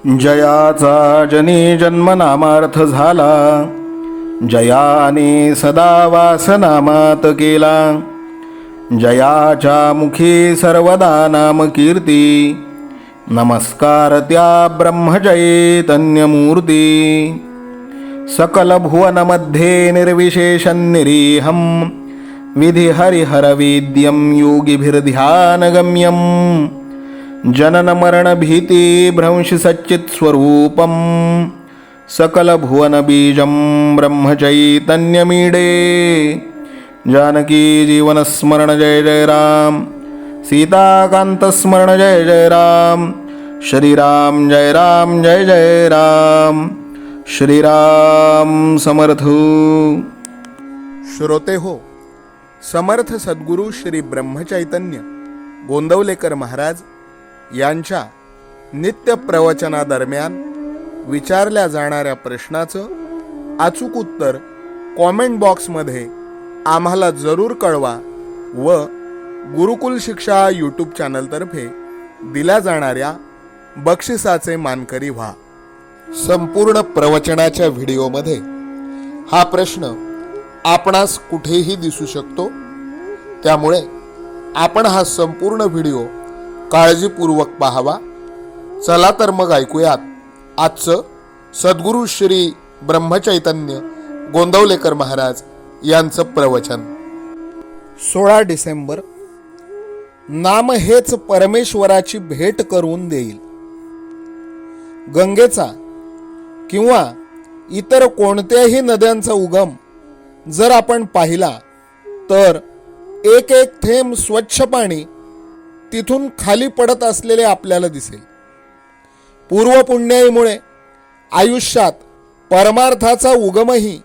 जयाचा जनी जन्मनामार्थ झाला, जयाने सदा वासनामात केला. जयाच्या मुखी सर्वदा नाम कीर्ती, नमस्कार त्या ब्रह्मचैतन्यमूर्ती. सकल भुवनमध्ये निर्विशेषं निरीहं, विधि हरिहरवेद्यं योगिभिर्ध्यानगम्यं. जनन मरण भीति भ्रंशि सच्चित् स्वरूपं, सकल भुवन बीजं ब्रह्मचैतन्यमीडे. जानकी जीवन स्मरण जय जय राम, सीताकांत स्मरण जय जय राम. श्रीराम जय राम जय जय राम. श्रीराम समर्थ. श्रोते हो, समर्थ सद्गुरू श्री ब्रह्मचैतन्य गोंदवलेकर महाराज यांच्या नित्य प्रवचनादरम्यान विचारल्या जाणाऱ्या प्रश्नाचं अचूक उत्तर कॉमेंट बॉक्समध्ये आम्हाला जरूर कळवा व गुरुकुल शिक्षा यूट्यूब चॅनलतर्फे दिल्या जाणाऱ्या बक्षिसाचे मानकरी व्हा. संपूर्ण प्रवचनाच्या व्हिडिओमध्ये हा प्रश्न आपणास कुठेही दिसू शकतो, त्यामुळे आपण हा संपूर्ण व्हिडिओ काळजीपूर्वक पाहावा. चला तर मग ऐकूयात आजचं सद्गुरू श्री ब्रह्मचैतन्य गोंदवलेकर महाराज यांचं प्रवचन. 16 डिसेंबर. नाम हेच परमेश्वराची भेट करून देईल. गंगेचा किंवा इतर कोणत्याही नद्यांचा उगम जर आपण पाहिला तर एक एक थेंब स्वच्छ पाणी तिथून खाली पडत असलेले आपल्याला दिसेल. पूर्वपुण्याईमुळे आयुष्यात परमार्थाचा उगमही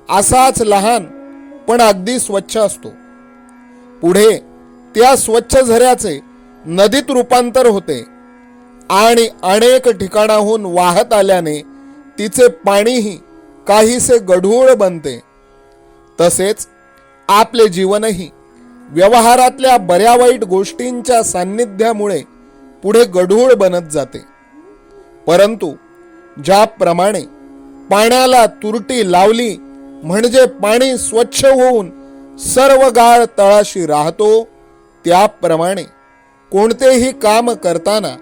असाच लहान पण अगदी स्वच्छ असतो. पुढे त्या स्वच्छ झऱ्याचे नदीत रूपांतर होते आणि अनेक ठिकाणाहून वाहत आल्याने तिचे पाणीही काहीसे गढूळ बनते. तसेच आपले जीवनही व्यवहारातल्या बऱ्या वाईट गोष्टींच्या सान्निध्यामुळे पुढे गढूळ बनत जाते. परंतु ज्याप्रमाणे पाण्याला तुरटी लावली म्हणजे पाणी स्वच्छ होऊन सर्व गाळ तळाशी राहतो, त्याप्रमाणे कोणतेही काम करताना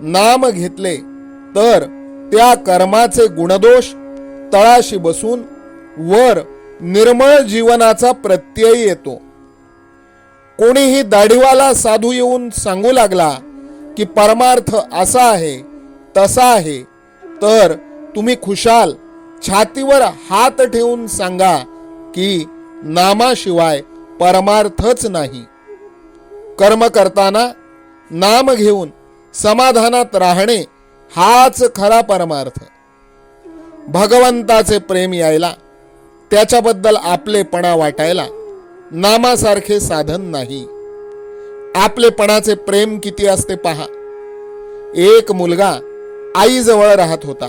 नाम घेतले तर त्या कर्माचे गुणदोष तळाशी बसून वर निर्मळ जीवनाचा प्रत्यय येतो. कोणीही दाढीवाला साधू येऊन सांगू लागला की परमार्थ असा आहे तसा आहे, तर तुम्ही खुशाल छातीवर हात ठेवून सांगा की नामाशिवाय परमार्थच नाही. कर्म करताना नाम घेऊन समाधानात राहणे हाच खरा परमार्थ. भगवंताचे प्रेम यायला, त्याच्याबद्दल आपलेपणा वाटायला नामासारखे साधन नाही. आपलेपणाचे प्रेम किती असते पहा. एक मुलगा आईजवळ राहत होता.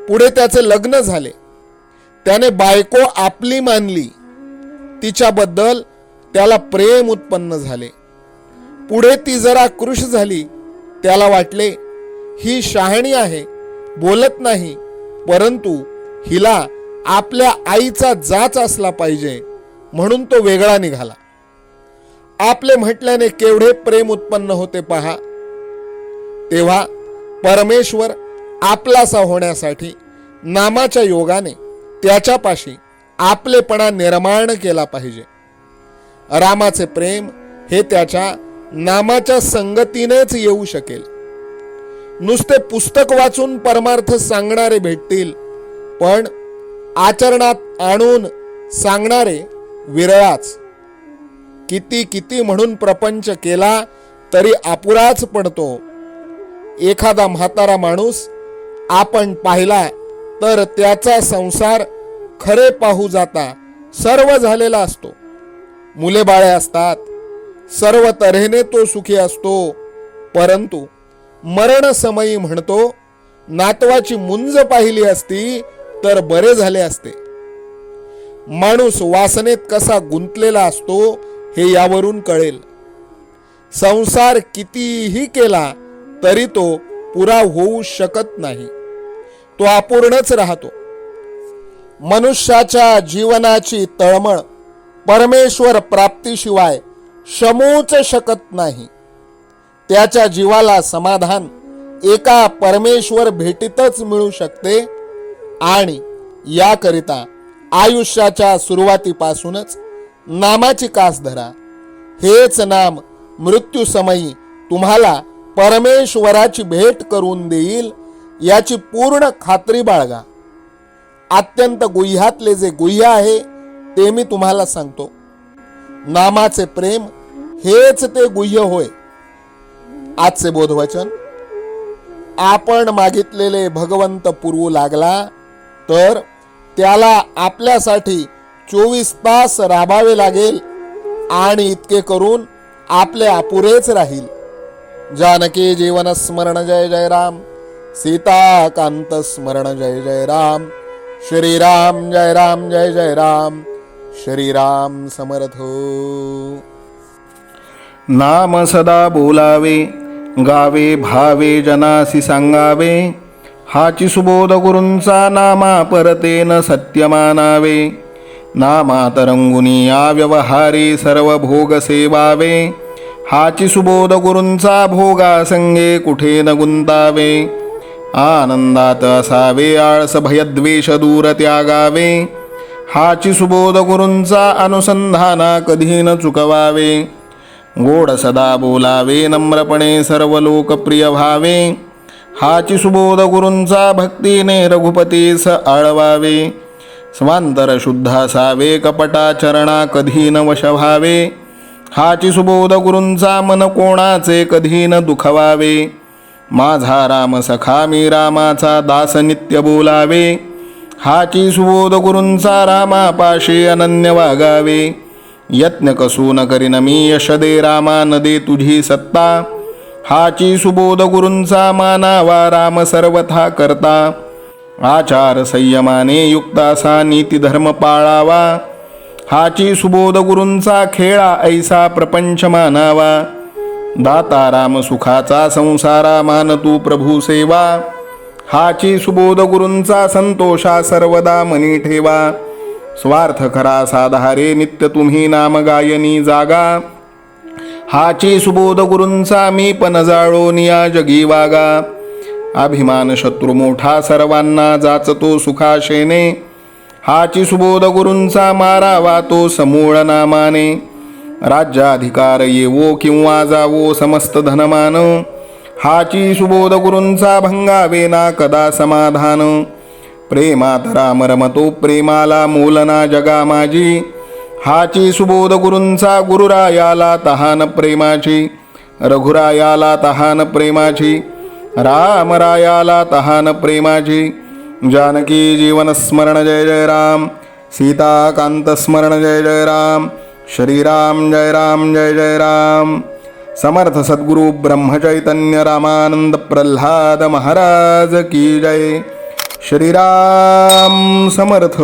पुढे त्याचे लग्न झाले. त्याने बायको आपली मानली. तिच्याबद्दल त्याला प्रेम उत्पन्न झाले. पुढे ती जरा कृश झाली. त्याला वाटले ही शहाणी आहे, बोलत नाही, परंतु हिला आपल्या आईचा जाच असला पाहिजे, म्हणून तो वेगळा निघाला. आपले म्हटल्याने केवढे प्रेम उत्पन्न होते पहा. तेव्हा परमेश्वर आपलासा होण्यासाठी नामाच्या योगाने त्याच्यापाशी आपलेपणा निर्माण केला पाहिजे. रामाचे प्रेम हे त्याच्या नामाच्या संगतीनेच येऊ शकेल. नुसते पुस्तक वाचून परमार्थ सांगणारे भेटतील, पण आचरणात आणून सांगणारे विरळाच. किती किती म्हणून प्रपंच केला तरी अपुराच पडतो. एखादा म्हातारा माणूस आपण पाहिला तर त्याचा संसार खरे पाहू जाता सर्व झालेला असतो. मुले बाळे असतात, सर्व तऱ्हेने तो सुखी असतो, परंतु मरण समयी म्हणतो नातवाची मुंज पाहिली असती तर बरे झाले असते. माणूस वासनेत कसा गुंतलेला असतो हे यावरून कळेल. संसार कितीही केला तरी तो पुरा होऊ शकत नाही, तो अपूर्णच राहतो. मनुष्याच्या जीवनाची तळमळ परमेश्वर प्राप्तीशिवाय शमूच शकत नाही. त्याच्या जीवाला समाधान एका परमेश्वर भेटीतच मिळू शकते आणि याकरिता आयुष्याच्या सुरुवातीपासूनच नामाची कास धरा. हेच नाम मृत्यूसमयी तुम्हाला परमेश्वराची भेट करून देईल याची पूर्ण खात्री बाळगा. अत्यंत गुह्यातले जे गुह्य आहे ते मी तुम्हाला सांगतो. नामाचे प्रेम हेच ते गुह्य होय. आजचे बोधवचन: आपण मागितलेले भगवंत पुरवू लागला तर त्याला आपल्यासाठी 24 तास राबावे लागेल आणि इतके करून आपले अपुरेच राहील. जानकी जीवन स्मरण जय जय राम. सीता कांत स्मरण जय जय राम. श्रीराम जय राम जय जय राम. श्रीराम समर्थ. नाम सदा बोलावे, गावे भावे जनासी सांगावे. हाची सुबोध गुरूंचा नामा परतेन सत्य मानावे. नामात रंगुनी या व्यवहारी सर्व भोग सेवावे. हाची सुबोध गुरूंचा भोगा संगे कुठे न गुंतावे. आनंदात असावे आळस भयद्वेष दूर त्यागावे. हाची सुबोध गुरूंचा अनुसंधाना कधी न चुकवावे. गोड सदा बोलावे नम्रपणे सर्व लोकप्रिय व्हावे. हाची सुबोध गुरूंचा भक्तीने रघुपतीस आळवावे. स्वांतर शुद्ध असावे कपटाचरणा कधी न वश व्हावे. हाची सुबोध गुरूंचा मन कोणाचे कधी न दुखवावे. माझा राम सखा मी रामाचा दास नित्य बोलावे. हाची सुबोध गुरूंचा रामापाशी अनन्य वागावे. यत्न कसू न करीन मी यश दे रामा न दे तुझी सत्ता. हाची सुबोध गुरूंचा मानावा राम सर्वथा करता. आचार संयमाने युक्त असा नीती धर्म पाळावा. हाची सुबोध गुरूंचा खेळा ऐसा प्रपंच मानावा. दाता राम सुखाचा संसारा मान तू प्रभू सेवा. हाची सुबोध गुरूंचा संतोषा सर्वदा मनी ठेवा. स्वार्थ खरा साधारे नित्य तुम्ही नाम गायनी जागा. हाची सुबोध गुरूंचा मी पण जाळोन या जगी वागा. अभिमान शत्रू मोठा सर्वांना जाचतो सुखाशेने. हाची सुबोध गुरूंचा मारावा तो समूळ नामाने. राज्याधिकार येवो किंवा जावो समस्त धनमान. हाची सुबोध गुरूंचा भंगावे ना कदा समाधान. प्रेमात राम रमतो प्रेमाला मोलना जगा माझी. हाची सुबोध गुरूंचा गुरुरायाला तहान प्रेमाची. रघुरायाला तहान प्रेमाची. रामरायाला तहान प्रेमाची. जानकी जीवन स्मरण जय जय राम. सीता कांत स्मरण जय जय राम. श्रीराम जय राम जय जय राम. समर्थ सद्गुरु ब्रह्मचैतन्य रामानंद प्रल्हाद महाराज की जय. श्रीराम समर्थ.